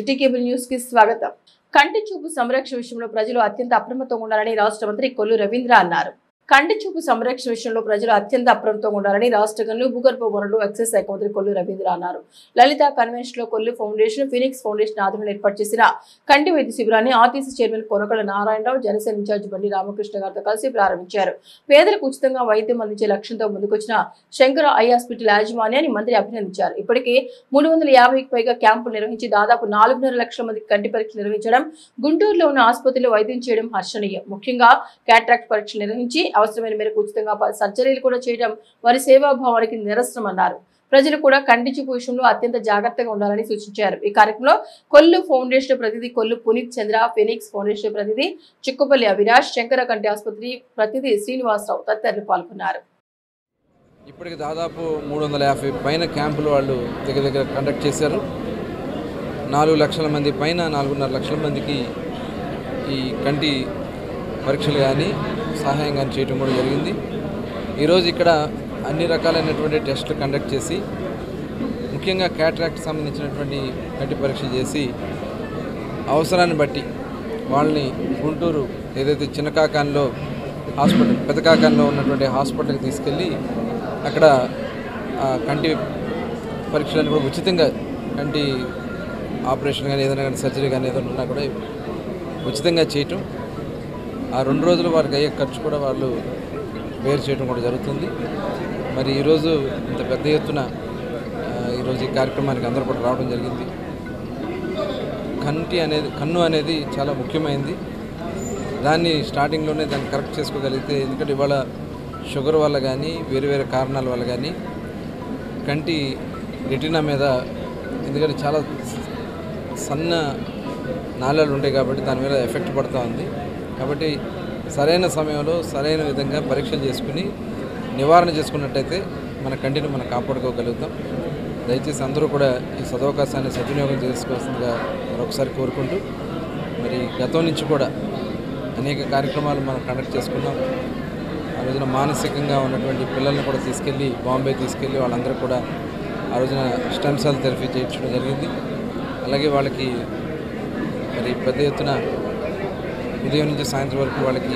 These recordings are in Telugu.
సిటీ కేబుల్ న్యూస్ కి స్వాగతం. కంటి చూపు సంరక్షణ విషయంలో ప్రజలు అత్యంత అప్రమత్తంగా ఉండాలని రాష్ట్ర మంత్రి కొల్లు రవీంద్ర అన్నారు. కంటి చూపు సంరక్షణ విషయంలో ప్రజలు అత్యంత అప్రమత్తంగా ఉండాలని రాష్ట్ర గనులు భూగర్భ వనరులు ఎక్సైజ్ శాఖ మంత్రి కొల్లు రవీంద్ర అన్నారు. లలిత కన్వెన్షన్ లో కొల్లు ఫౌండేషన్, ఫినిక్స్ ఫౌండేషన్ ఆధ్వర్యంలో ఏర్పాటు చేసిన కంటి వైద్య శిబిరాన్ని RTC chairman Konakalla Narayanarao, Janasena incharge Bandi Ramakrishna గారితో కలిసి ప్రారంభించారు. పేదలకు ఉచితంగా వైద్యం అందించే లక్ష్యంతో ముందుకొచ్చిన శంకర ఐ హాస్పిటల్ యాజమాన్యాన్ని మంత్రి అభినందించారు. ఇప్పటికే 350కి పైగా క్యాంపులు నిర్వహించి దాదాపు 4.5 లక్షల మందికి కంటి పరీక్షలు నిర్వహించడం, గుంటూరులో ఉన్న ఆసుపత్రిలో వైద్యం చేయడం హర్షణీయం. ముఖ్యంగా క్యాట్రాక్ట్ పరీక్షలు నిర్వహించి అవసరమైన మేరకు ఉచితంగా సర్జరీలు కూడా చేయడం వారి సేవాభావానికి నిదర్శనమన్నారు. ప్రజలు కూడా కంటి చూపు విషయంలో అత్యంత జాగ్రత్తగా ఉండాలని సూచించారు. ఈ కార్యక్రమంలో కొల్లు ఫౌండేషన్ ప్రతినిధి కొల్లు పునీత్ చంద్ర, ఫినిక్స్ ఫౌండేషన్ ప్రతినిధి చిక్కుపల్లి అవినాష్, శంకర కంటి ఆసుపత్రి ప్రతినిధి శ్రీనివాసరావు తదితరులు పాల్గొన్నారు. ఇప్పటికి దాదాపు 350 పైన క్యాంపులు వాళ్ళు దగ్గర కండక్ట్ చేశారు. 4 లక్షల మంది పైన 4.5 లక్షల మందికి ఈ కంటి పరీక్షలు కానీ సహాయం కానీ చేయడం కూడా జరిగింది. ఈరోజు ఇక్కడ అన్ని రకాలైనటువంటి టెస్టులు కండక్ట్ చేసి ముఖ్యంగా క్యాట్రాక్ట్ సంబంధించినటువంటి కంటి పరీక్ష చేసి అవసరాన్ని బట్టి వాళ్ళని గుంటూరు ఏదైతే చిన్నకాకాన్లో హాస్పిటల్, పెద్దకాకాన్లో ఉన్నటువంటి హాస్పిటల్కి తీసుకెళ్ళి అక్కడ కంటి పరీక్షలను కూడా ఉచితంగా, కంటి ఆపరేషన్ కానీ ఏదైనా కానీ సర్జరీ కానీ ఏదైనా ఉన్నా కూడా ఉచితంగా చేయటం, ఆ 2 రోజులు వారికి అయ్యే ఖర్చు కూడా వాళ్ళు వేరు చేయడం కూడా జరుగుతుంది. మరి ఈరోజు ఇంత పెద్ద ఎత్తున ఈరోజు ఈ కార్యక్రమానికి అందరూ కూడా రావడం జరిగింది. కన్ను అనేది చాలా ముఖ్యమైనది. దాన్ని స్టార్టింగ్లోనే దాన్ని కరెక్ట్ చేసుకోగలిగితే, ఎందుకంటే ఇవాళ షుగర్ వల్ల కానీ వేరే వేరే కారణాల వల్ల కానీ కంటి రెటీనా మీద, ఎందుకంటే చాలా సన్న నాళాలు ఉంటాయి కాబట్టి దాని మీద ఎఫెక్ట్ పడుతూ ఉంది. కాబట్టి సరైన సమయంలో సరైన విధంగా పరీక్షలు చేసుకుని నివారణ చేసుకున్నట్టయితే మన కంటిని మనం కాపాడుకోగలుగుతాం. దయచేసి అందరూ కూడా ఈ సదవకాశాన్ని సద్వినియోగం చేసుకోవాల్సిందిగా మరొకసారి కోరుకుంటూ, మరి గతం నుంచి కూడా అనేక కార్యక్రమాలు మనం కండక్ట్ చేసుకున్నాం. ఆ రోజున మానసికంగా ఉన్నటువంటి పిల్లల్ని కూడా తీసుకెళ్ళి బాంబే తీసుకెళ్ళి వాళ్ళందరూ కూడా ఆ రోజున స్టెమ్ సెల్ థెరపీ చేయించడం జరిగింది. అలాగే వాళ్ళకి మరి పెద్ద ఎత్తున ఉదయం నుంచి సాయంత్రం వరకు వాళ్ళకి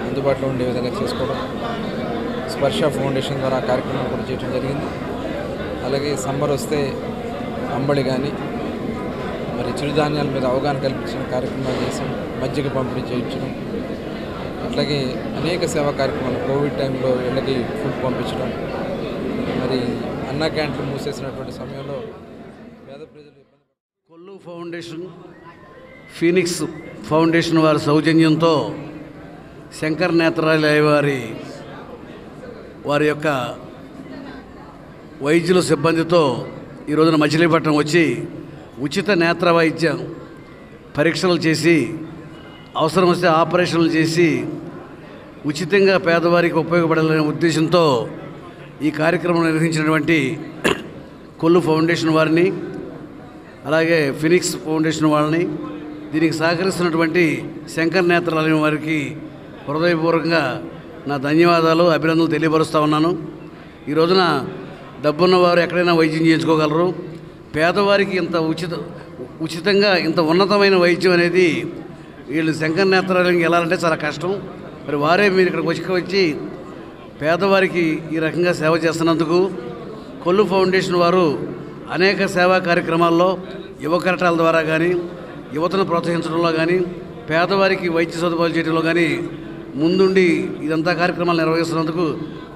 అందుబాటులో ఉండే విధంగా చేసుకోవడం, స్పర్శ ఫౌండేషన్ ద్వారా ఆ కార్యక్రమం కూడా చేయడం జరిగింది. అలాగే సమ్మర్ వస్తే అంబడి కానీ మరి చిరుధాన్యాల మీద అవగాహన కల్పించిన కార్యక్రమాలు చేసాం, మజ్జిగ పంపిణీ చేయించడం, అట్లాగే అనేక సేవా కార్యక్రమాలు, కోవిడ్ టైంలో ఇళ్ళకి ఫుడ్ పంపించడం, మరి అన్నా క్యాంటీన్లు మూసేసినటువంటి సమయంలో పేద ప్రజలు. కొల్లు ఫౌండేషన్, ఫీనిక్స్ ఫౌండేషన్ వారి సౌజన్యంతో శంకర్ నేత్రాలయ వారి యొక్క వైద్యుల సిబ్బందితో ఈ రోజున మచిలీపట్నం వచ్చి ఉచిత నేత్ర వైద్యం పరీక్షలు చేసి, అవసరం వస్తే ఆపరేషన్లు చేసి ఉచితంగా పేదవారికి ఉపయోగపడాలనే ఉద్దేశంతో ఈ కార్యక్రమం నిర్వహించినటువంటి కొల్లు ఫౌండేషన్ వారిని, అలాగే ఫినిక్స్ ఫౌండేషన్ వాళ్ళని, దీనికి సహకరిస్తున్నటువంటి శంకర్ నేత్రాలయం వారికి హృదయపూర్వకంగా నా ధన్యవాదాలు, అభినందనలు తెలియపరుస్తూ ఉన్నాను. ఈ రోజున డబ్బున్నవారు ఎక్కడైనా వైద్యం చేయించుకోగలరు. పేదవారికి ఇంత ఉచితంగా ఇంత ఉన్నతమైన వైద్యం అనేది వీళ్ళు శంకర్ నేత్రాలయంకి వెళ్ళాలంటే చాలా కష్టం. మరి వారే మీరు ఇక్కడికి వచ్చి పేదవారికి ఈ రకంగా సేవ చేస్తున్నందుకు కొల్లు ఫౌండేషన్ వారు అనేక సేవా కార్యక్రమాల్లో యువ కరటాల ద్వారా కానీ, యువతను ప్రోత్సహించడంలో కానీ, పేదవారికి వైద్య సదుపాయాలు చేయడంలో కానీ ముందుండి ఇదంతా కార్యక్రమాలు నిర్వహిస్తున్నందుకు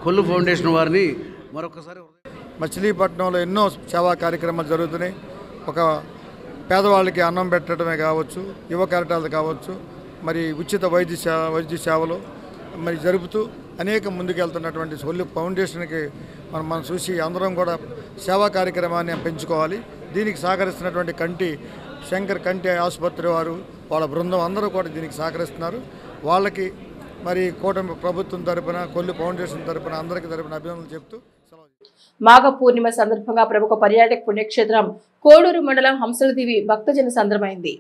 కొల్లు ఫౌండేషన్ వారిని మరొకసారి. మచిలీపట్నంలో ఎన్నో సేవా కార్యక్రమాలు జరుగుతున్నాయి. ఒక పేదవాళ్ళకి అన్నం పెట్టడమే కావచ్చు, యువ కరటాలు కావచ్చు, మరి ఉచిత వైద్య సేవలు మరి జరుపుతూ అనేక ముందుకెళ్తున్నటువంటి కొల్లు ఫౌండేషన్కి మనం చూసి అందరం కూడా సేవా కార్యక్రమాన్ని పెంచుకోవాలి. దీనికి సహకరిస్తున్నటువంటి శంకర్ కంటి ఆసుపత్రి వారు, వాళ్ళ బృందం అందరూ కూడా దీనికి సహకరిస్తున్నారు. వాళ్ళకి మరి కూటమి ప్రభుత్వం తరపున, కొల్లు ఫౌండేషన్ తరపున అందరికీ తరపున అభినందనలు చెప్తూ మాఘ పూర్ణిమ సందర్భంగా ప్రముఖ పర్యాటక పుణ్యక్షేత్రం కోడూరు మండలం హంసలదేవి భక్తజన సంద్రమైంది.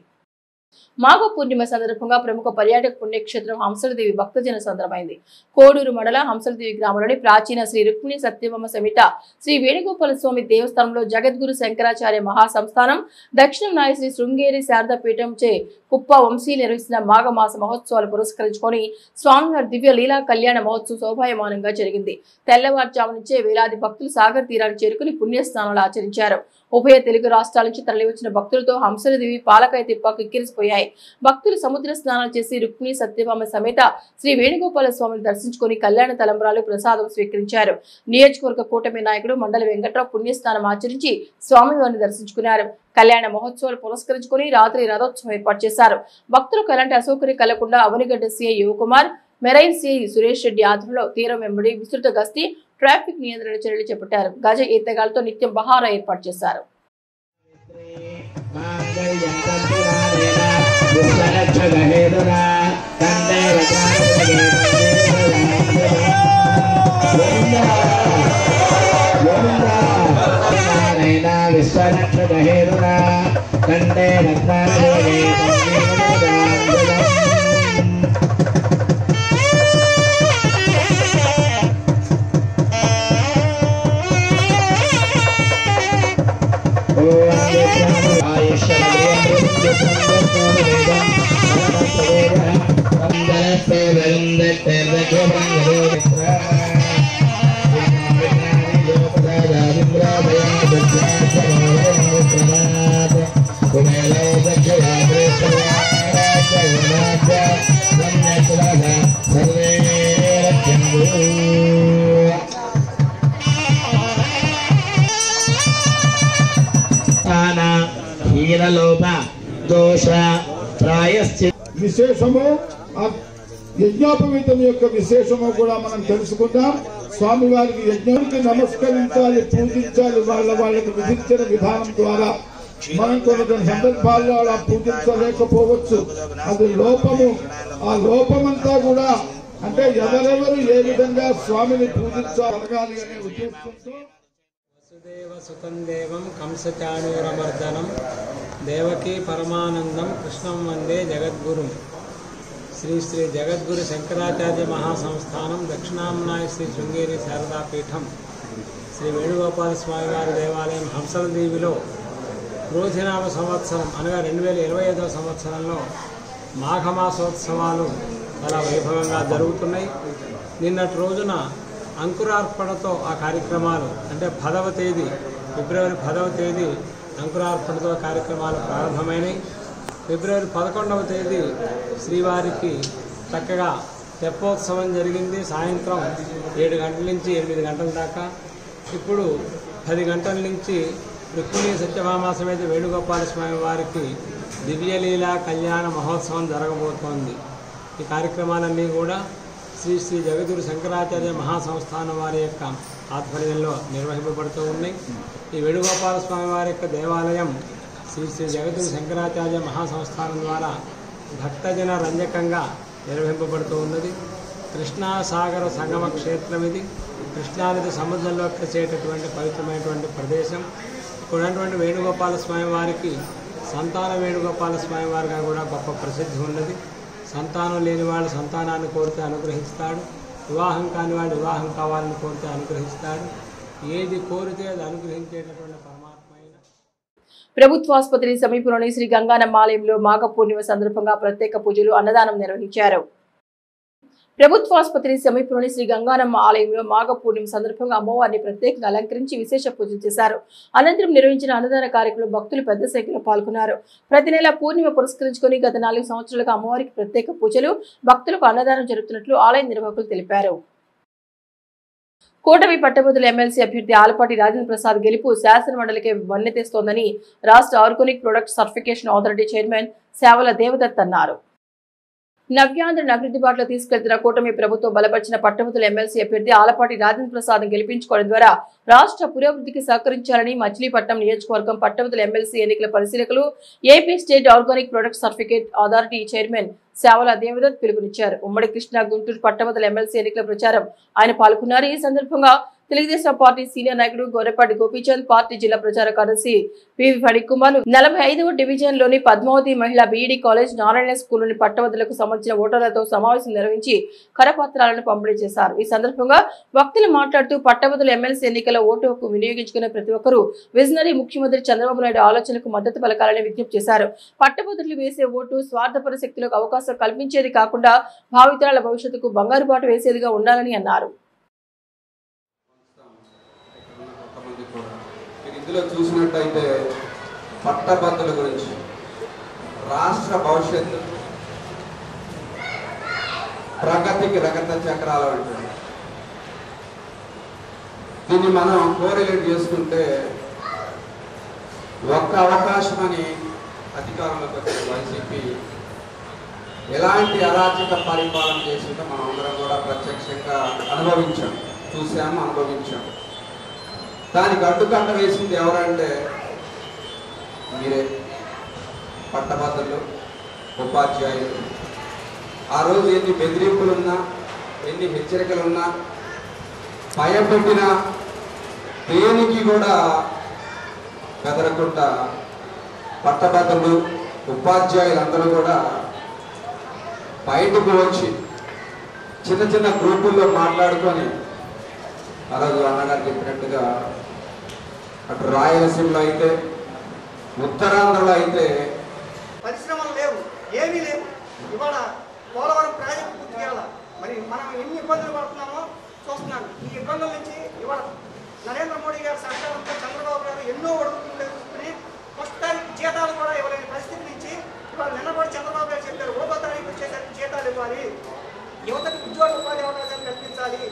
మాఘ పూర్ణిమ సందర్భంగా ప్రముఖ పర్యాటక పుణ్యక్షేత్రం హంసలదేవి భక్తజన సందర్భమైంది. కోడూరు మండల హంసలదేవి గ్రామంలోని ప్రాచీన శ్రీ రుక్మిణి సత్యభామ సమేత శ్రీ వేణుగోపాల స్వామి దేవస్థానంలో జగద్గురు శంకరాచార్య మహాసంస్థానం దక్షిణ నాయ శ్రీ శృంగేరి శారదాపీఠం చే కుప్ప వంశీ నిర్వహించిన మాఘమాస మహోత్సవాలు పురస్కరించుకొని స్వామివారి దివ్య లీలా కళ్యాణ మహోత్సవం శోభాయమానంగా జరిగింది. తెల్లవారుజాము నుంచే వేలాది భక్తులు సాగర్ తీరాన్ని చేరుకుని పుణ్యస్నానాలు ఆచరించారు. ఉభయ తెలుగు రాష్ట్రాల నుంచి తరలివచ్చిన భక్తులతో హంసలదేవి పాలకాయ తిప్ప కిక్కిరిసిపోయాయి. భక్తులు సముద్ర స్నానాలు చేసి రుక్మిణి సత్యభామ సమేత శ్రీ వేణుగోపాల స్వామిని దర్శించుకుని కళ్యాణ తలంబ్రాలు ప్రసాదం స్వీకరించారు. నియోజకవర్గ కూటమి నాయకుడు మండలి వెంకట్రావు పుణ్యస్నానం ఆచరించి స్వామివారిని దర్శించుకున్నారు. కళ్యాణ మహోత్సవాలు పురస్కరించుకుని రాత్రి రథోత్సవం ఏర్పాటు చేశారు. భక్తులకు ఎలాంటి అసౌకర్యం కలగకుండా Avanigadda CI Yuvakumar, marine CI Suresh Reddy ఆధ్వర్యంలో తీరం వెంబడి విస్తృత గస్తీ, ట్రాఫిక్ నియంత్రణ చర్యలు చేపట్టారు. గజ ఈతగాలతో నిత్యం బహారా ఏర్పాటు చేశారు. విశేషము యజ్ఞోపవీతం యొక్క విశేషము కూడా మనం తెలుసుకుందాం. స్వామివారికి యజ్ఞానికి నమస్కరించాలి, పూజించాలి. వాళ్ళకి విధించిన విధానం ద్వారా మనం కొన్ని సందర్భాల్లో అలా పూజించలేకపోవచ్చు. అది లోపము. ఆ లోపమంతా కూడా అంటే ఎవరెవరు ఏ విధంగా స్వామిని పూజించాలగాలి అనే ఉద్దేశంతో వసుదేవ సుతం దేవం కంసచాణూరమర్దనం దేవకీ పరమానందం కృష్ణం వందే జగద్గురుం. శ్రీ శ్రీ జగద్గురు శంకరాచార్య మహాసంస్థానం దక్షిణాంనాయ శ్రీ శృంగేరి శారదాపీఠం శ్రీ వేణుగోపాల స్వామి వారి దేవాలయం హంసలదేవిలో క్రోధినామ సంవత్సరం అనగా 2025వ సంవత్సరంలో మాఘమాసోత్సవాలు చాలా వైభవంగా జరుగుతున్నాయి. నిన్నటి రోజున అంకురార్పణతో ఆ కార్యక్రమాలు అంటే 10వ తేదీ ఫిబ్రవరి 10వ తేదీ అంకురార్పణతో కార్యక్రమాలు ప్రారంభమైనాయి. ఫిబ్రవరి 11వ తేదీ శ్రీవారికి చక్కగా తెప్పోత్సవం జరిగింది. సాయంత్రం 7 గంటల నుంచి 8 గంటల దాకా. ఇప్పుడు 10 గంటల నుంచి రుక్మిణి సత్యభామ సమేత వేణుగోపాల స్వామి వారికి దివ్యలీలా కళ్యాణ మహోత్సవం జరగబోతోంది. ఈ కార్యక్రమాలన్నీ కూడా శ్రీ శ్రీ జగద్గురు శంకరాచార్య మహాసంస్థానం వారి యొక్క ఆధ్వర్యంలో నిర్వహింపబడుతూ ఉన్నాయి. ఈ వేణుగోపాల స్వామి వారి యొక్క దేవాలయం శ్రీ శ్రీ జగద్గురు శంకరాచార్య మహాసంస్థానం ద్వారా భక్తజన రంజకంగా నిర్వహింపబడుతూ ఉన్నది. కృష్ణాసాగర సంగమ క్షేత్రం ఇది. కృష్ణానది సముద్రంలో కలిసేటటువంటి పవిత్రమైనటువంటి ప్రదేశం. ఇక్కడ ఉన్నటువంటి వేణుగోపాల స్వామి వారికి సంతాన వేణుగోపాల స్వామి వారిగా కూడా గొప్ప ప్రసిద్ధి ఉన్నది. సంతానం లేని వాళ్ళు సంతానాన్ని కోరితే అనుగ్రహిస్తాడు. వివాహం కాని వాడు వివాహం కావాలని కోరితే అనుగ్రహిస్తాడు. ఏది కోరితే అది అనుగ్రహించేటటువంటి పరమాత్మ అయిన ప్రభుత్వాసుపత్రి సమీపంలోని శ్రీ గంగానమ్మ ఆలయంలో మాఘ పూర్ణిమ సందర్భంగా ప్రత్యేక పూజలు, అన్నదానం నిర్వహించారు. ప్రభుత్వాసుపత్రి సమీపంలోని శ్రీ గంగానమ్మ ఆలయంలో మాఘ పూర్ణిమ సందర్భంగా అమ్మవారిని ప్రత్యేకంగా అలంకరించి విశేష పూజలు చేశారు. అనంతరం నిర్వహించిన అన్నదాన కార్యక్రమంలో భక్తులు పెద్ద సంఖ్యలో పాల్గొన్నారు. ప్రతి నెల పూర్ణిమ పురస్కరించుకుని గత 4 సంవత్సరాలుగా అమ్మవారికి ప్రత్యేక పూజలు, భక్తులకు అన్నదానం జరుగుతున్నట్లు ఆలయ నిర్వాహకులు తెలిపారు. కూటమి పట్టభద్రుల ఎమ్మెల్సీ అభ్యర్థి ఆలపాటి రాజేంద్ర ప్రసాద్ గెలుపు శాసన మండలికి వన్నె తెస్తోందని రాష్ట్ర organic product certification authority chairman సేవల దేవదత్ అన్నారు. నవ్యాంధ్రను అభివృద్ధి బాటలో తీసుకెళ్తున్న కూటమి ప్రభుత్వం బలపరిచిన పట్టభద్రుల ఎమ్మెల్సీ అభ్యర్థి ఆలపాటి రాజేంద్ర ప్రసాద్ గెలిపించుకోవడం ద్వారా రాష్ట్ర పురోభివృద్ధికి సహకరించాలని మచిలీపట్నం నియోజకవర్గం పట్టభద్రుల ఎమ్మెల్సీ ఎన్నికల పరిశీలకులు AP state organic product certificate authority chairman సేవల దేవదత్ పిలుపునిచ్చారు. ఉమ్మడి కృష్ణా గుంటూరు పట్టభద్రుల ఎమ్మెల్సీ ఎన్నికల ప్రచారం ఆయన పాల్గొన్నారు. ఈ సందర్భంగా తెలుగుదేశం పార్టీ సీనియర్ నాయకుడు గోరెపాటి గోపీచంద్, పార్టీ జిల్లా ప్రచార కార్యదర్శి పివి ఫణికుమార్ 45వ డివిజన్ లోని పద్మావతి మహిళా బీఈడీ కాలేజ్, నారాయణ స్కూల్లోని పట్టభద్రులకు సంబంధించిన ఓటర్లతో సమావేశం నిర్వహించి కరపత్రాలను పంపిణీ చేశారు. ఈ సందర్భంగా వక్తలు మాట్లాడుతూ పట్టభద్రుల ఎమ్మెల్సీ ఎన్నికల ఓటు హక్కు వినియోగించుకునే ప్రతి ఒక్కరూ విజనరీ ముఖ్యమంత్రి చంద్రబాబు నాయుడు ఆలోచనకు మద్దతు పలకాలని విజ్ఞప్తి చేశారు. పట్టభద్రులు వేసే ఓటు స్వార్థపర శక్తులకు అవకాశం కల్పించేది కాకుండా భావితరాల భవిష్యత్తుకు బంగారు బాట వేసేదిగా ఉండాలని అన్నారు. ఇందులో చూసినట్టయితే పట్టభద్రుల గురించి రాష్ట్ర భవిష్యత్తు ప్రగతికి రగత చక్రాలు అంటుంది. దీన్ని మనం కోరిలేట్ చేసుకుంటే ఒక్క అవకాశం అని అధికారంలోకి వచ్చిన వైసీపీ ఎలాంటి అరాచక పరిపాలన చేసిందో మనం అందరం కూడా ప్రత్యక్షంగా అనుభవించాం, చూసాము, అనుభవించాం. దానికి అడ్డుకట్ట వేసింది ఎవరంటే మీరే, పట్టభద్రులు, ఉపాధ్యాయులు. ఆ రోజు ఎన్ని బెదిరింపులున్నా, ఎన్ని హెచ్చరికలున్నా, భయపెట్టినా దేనికి కూడా బెదరకుండా పట్టభద్రులు, ఉపాధ్యాయులందరూ కూడా బయటకు వచ్చి చిన్న చిన్న గ్రూపుల్లో మాట్లాడుకొని ఆ రోజు అన్నగారు చెప్పినట్టుగా అటు రాయలసీమలో అయితే, ఉత్తరాంధ్రలో అయితే పరిశ్రమలు లేవు, ఏమీ లేవు. ఇవాళ పోలవరం ప్రాజెక్టు పూర్తి చేయాల. మరి మనం ఎన్ని ఇబ్బందులు పడుతున్నామో చూస్తున్నాను. ఈ ఇబ్బందుల నుంచి ఇవాళ నరేంద్ర మోడీ గారి సహకారంతో చంద్రబాబు గారు ఎన్నో అడుగులు ఎదుర్కొని ఫస్ట్ తారీఖు జీతాలు కూడా ఇవ్వలేని పరిస్థితి నుంచి ఇవాళ నిన్న కూడా చంద్రబాబు గారు చెప్పారు, 1వ తారీఖు వచ్చేసరికి జీతాలు ఇవ్వాలి, యువతకు ఉద్యోగ ఉపాధి అవకాశాలు కల్పించాలి.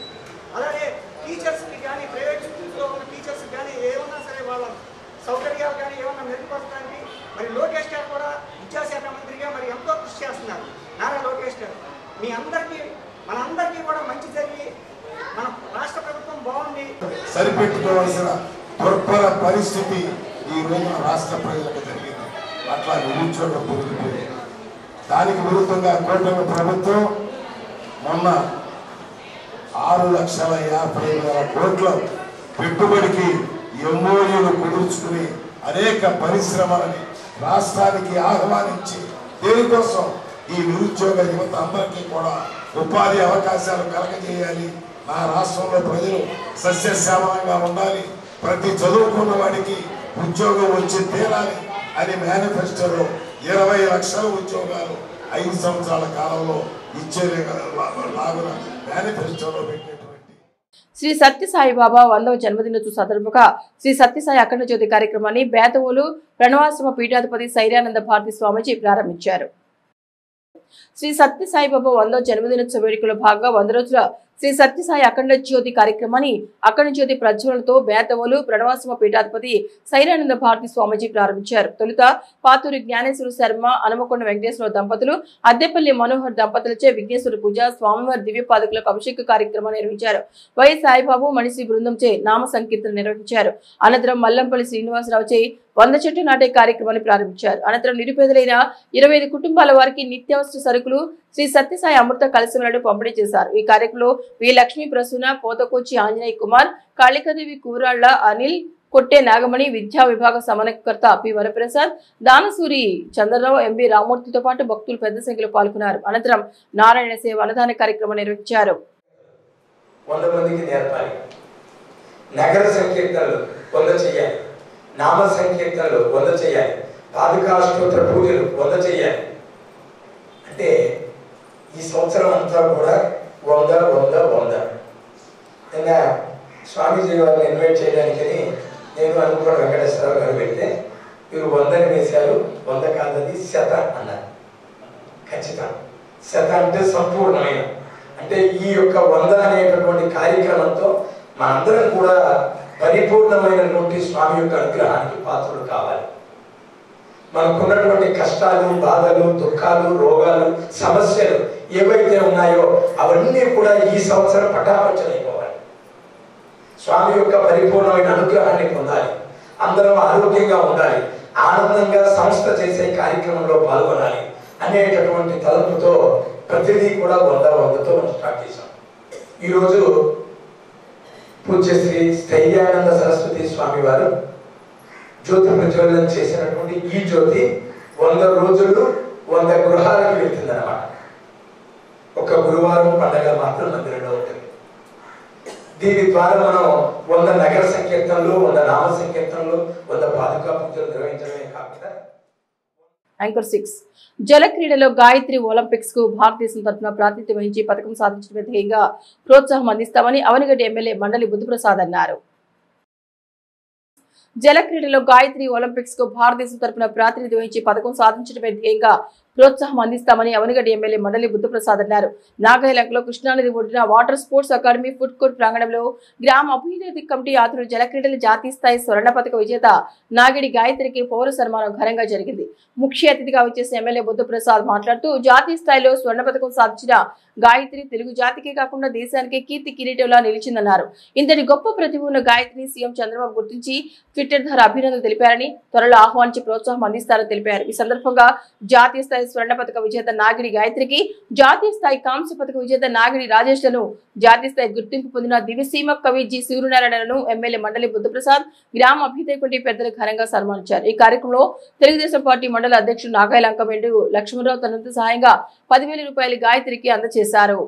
అలాగే టీచర్స్కి కానీ, ప్రైవేట్ స్కూల్స్లో ఉన్న టీచర్స్కి కానీ ఏమన్నా సరే వాళ్ళ సౌకర్యాలు కానీ ఏమన్నా మెరుగుపరచడానికి మరి లోకేష్ గారు కూడా విద్యాశాఖ మంత్రిగా మరి ఎంతో కృషి చేస్తున్నారు. నారా లోకేష్ గారు మీ అందరికీ, మనందరికీ కూడా మంచి జరిగి మన రాష్ట్ర ప్రభుత్వం బాగుంది. సరిపెట్టుకోవాల్సిన దుర్భర పరిస్థితి ఈ రోజు రాష్ట్ర ప్రజలకు జరిగింది. అట్లా నిరుద్యోగం పెరిగిపోయింది. దానికి విరుద్ధంగా కూటమి ప్రభుత్వం మొన్న 6,50,000 కోట్ల పెట్టుబడికి ఎంఓయూలు కుదుర్చుకుని అనేక పరిశ్రమలని రాష్ట్రానికి ఆహ్వానించి దేనికోసం ఈ నిరుద్యోగ యువత అందరికీ కూడా ఉపాధి అవకాశాలు కలగజేయాలి, నా రాష్ట్రంలో ప్రజలు సస్యశ్యామలంగా ఉండాలి, ప్రతి చదువుకున్న వాడికి ఉద్యోగం వచ్చి తీరాలి అని మేనిఫెస్టోలో 20 లక్షల ఉద్యోగాలు 5 సంవత్సరాల కాలంలో ఇచ్చే లాగున మేనిఫెస్టోలో పెట్టినటువంటి శ్రీ సత్యసాయిబాబా 100వ జన్మదినోత్సవ సందర్భంగా శ్రీ సత్యసాయి అఖండ జ్యోతి కార్యక్రమాన్ని బేతవోలు ప్రణవాశ్రమ పీఠాధిపతి సైర్యానంద భారతి స్వామీజీ ప్రారంభించారు. శ్రీ సత్యసాయిబాబా 100వ జన్మదినోత్సవ వేడుకలో భాగంగా 100 రోజుల శ్రీ సత్యసాయి అఖండ జ్యోతి కార్యక్రమాన్ని అఖండ జ్యోతి ప్రజ్వలతో బేతవోలు ప్రణవాశ్రమ పీఠాధిపతి సైర్యానంద భారతి స్వామీజీ ప్రారంభించారు. తొలుత పాతూరి జ్ఞానేశ్వర శర్మ, అనుమకొండ వెంకటేశ్వర దంపతులు, అద్దెపల్లి మనోహర్ దంపతులచే విఘ్నేశ్వర పూజ, స్వామివారి దివ్యపాదుకులకు అభిషేక కార్యక్రమం నిర్వహించారు. వై సాయిబాబు మనిషి బృందంచే నామ సంకీర్తన నిర్వహించారు. అనంతరం మల్లంపల్లి శ్రీనివాసరావుచే 100 చెట్టు నాటే కార్యక్రమాన్ని ప్రారంభించారు. అనంతరం నిరుపేదలైన 25 కుటుంబాల వారికి నిత్యావసర సరుకులు, శ్రీ సత్యసాయి అమృత కలశములను పంపిణీ చేశారు. ఈ కార్యక్రమంలో వి లక్ష్మీ ప్రసూన, పోతకోచి ఆంజనేయ కుమార్, కాళికదేవి కూరాళ్ల అనిల్, కొట్టే నాగమణి, విద్యా విభాగ సమన్వయకర్త పి వరప్రసాద్, దానసూరి చంద్రరావు, ఎంబి రామూర్తితో పాటు భక్తులు పెద్ద సంఖ్యలో పాల్గొన్నారు. అనంతరం నారాయణ సేవ అన్నదాన కార్యక్రమం నిర్వహించారు. 100 మందికి నేర్పాలి, నగర సంకీర్తనలు 100 చేయాలి, నామ సంకీర్తనలు 100 చేయాలి, పాదుకాష్టోత్తర పూజలు 100 చేయాలి. అంటే ఈ సంవత్సరం అంతా కూడా 100 100 100. నిన్న స్వామీజీ వారిని ఇన్వైట్ చేయడానికని నేను అనుకున్న వెంకటేశ్వరరావు గారు పెడితే వీరు 100 వేశారు. 100 కాదది 100 అన్నారు. ఖచ్చితంగా 100 అంటే సంపూర్ణమైన, అంటే ఈ యొక్క 100 అనేటటువంటి కార్యక్రమంతో మనందరం కూడా పరిపూర్ణమైనటువంటి స్వామి యొక్క అనుగ్రహానికి పాత్రలు కావాలి. మనకున్నటువంటి కష్టాలు, బాధలు, దుఃఖాలు, రోగాలు, సమస్యలు ఏవైతే ఉన్నాయో అవన్నీ కూడా ఈ సంవత్సరం పటాపంచలైపోవాలి. స్వామి యొక్క పరిపూర్ణమైన అనుగ్రహాన్ని పొందాలి, అందరం ఆరోగ్యంగా ఉండాలి, ఆనందంగా సంస్థ చేసే కార్యక్రమంలో పాల్గొనాలి అనేటటువంటి తలంపుతో ప్రతిదీ కూడా 100 100తో మనం స్టార్ట్ చేశాం. ఈరోజు పూజ్య శ్రీ స్థైర్యానంద సరస్వతి స్వామి వారు జ్యోతి ప్రజ్వలనం చేసినటువంటి ఈ జ్యోతి 100 రోజులు 100 గృహాలకు వెళ్తుందన్నమాట. ఒక గురువారం పండగ మాత్రం మందిరంలో ఉంటుంది. దీని ద్వారా మనం 100 నగర సంకీర్తనలు, 100 నామ సంకీర్తనలు, 100 పాదుకా పూజలు నిర్వహించడమే కాకుండా యాంకర్ 6 జల క్రీడలో గాయత్రి ఒలింపిక్స్ కు భారతదేశం తరఫున ప్రాతినిధ్యం వహించి పథకం సాధించడమే ధ్యేయంగా ప్రోత్సాహం అందిస్తామని అవనిగడ్డ ఎమ్మెల్యే మండలి బుద్ధప్రసాద్ అన్నారు. జల క్రీడలో గాయత్రి ఒలింపిక్స్ కు భారతదేశం తరఫున ప్రాతినిధ్యం వహించి పథకం సాధించడమే ధ్యేయంగా ప్రోత్సాహం అందిస్తామని అవనిగడ్డ ఎమ్మెల్యే మండలి బుద్ధప్రసాద్ అన్నారు. నాగాయలంకలో కృష్ణానది ఒడ్డున water sports academy food court ప్రాంగణంలో గ్రామ అభివృద్ధి కమిటీ ఆధ్వర్యంలో జల క్రీడల జాతీయ స్థాయి స్వర్ణ పథక విజేత నాగిడి గాయత్రికి పౌర సన్మానం ఘనంగా జరిగింది. ముఖ్య అతిథిగా వచ్చేసిన ఎమ్మెల్యే బుద్ధప్రసాద్ మాట్లాడుతూ జాతీయ స్థాయిలో స్వర్ణ పథకం సాధించిన గాయత్రి తెలుగు జాతికే కాకుండా దేశానికి కీర్తి కిరీటంలా నిలిచిందన్నారు. ఇంతటి గొప్ప ప్రతిభ ఉన్న గాయత్రిని సీఎం చంద్రబాబు గుర్తించి ట్విట్టర్ ద్వారా అభినందనలు తెలిపారని, త్వరలో ఆహ్వానించి ప్రోత్సాహం అందిస్తారని తెలిపారు. ఈ సందర్భంగా జాతీయ స్థాయి స్వర్ణ పథక విజేత నాగిడి గాయత్రికి, జాతీయ స్థాయి కాంస్య పథక విజేత నాగిడి రాజేష్ లను, జాతీయ స్థాయి గుర్తింపు పొందిన దివ్యసీమ కవి జి సూర్యనారాయణను ఎమ్మెల్యే మండలి బుద్ధప్రసాద్, గ్రామ అభ్యుదయ కమిటీ పెద్దలు ఘనంగా సన్మానించారు. ఈ కార్యక్రమంలో తెలుగుదేశం పార్టీ మండల అధ్యక్షుడు నాగాయలంక వెండు లక్ష్మణరావు తనంత సహాయంగా 10,000 రూపాయలు గాయత్రికి అందజేశారు.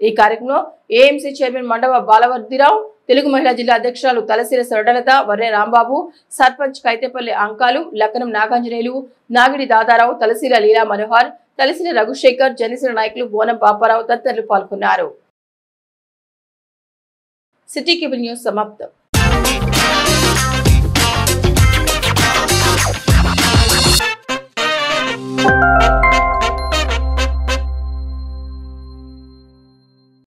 ఈ కార్యక్రమంలో ఏఎంసీ చైర్మన్ మండవ బాలవర్దిరావు, తెలుగు మహిళా జిల్లా అధ్యక్షురాలు తలసిర సరళలత, వర్రె రాంబాబు, సర్పంచ్ కైతేపల్లి అంకాలు, లక్కనం నాగాంజనేయులు, నాగిడి దాదారావు, తలసిర లీలా మనోహర్, తలసిర రఘుశేఖర్, జనసేన నాయకులు బోనం పాపారావు తదితరులు పాల్గొన్నారు. సిటీ కేబుల్ న్యూస్ సమాప్తం.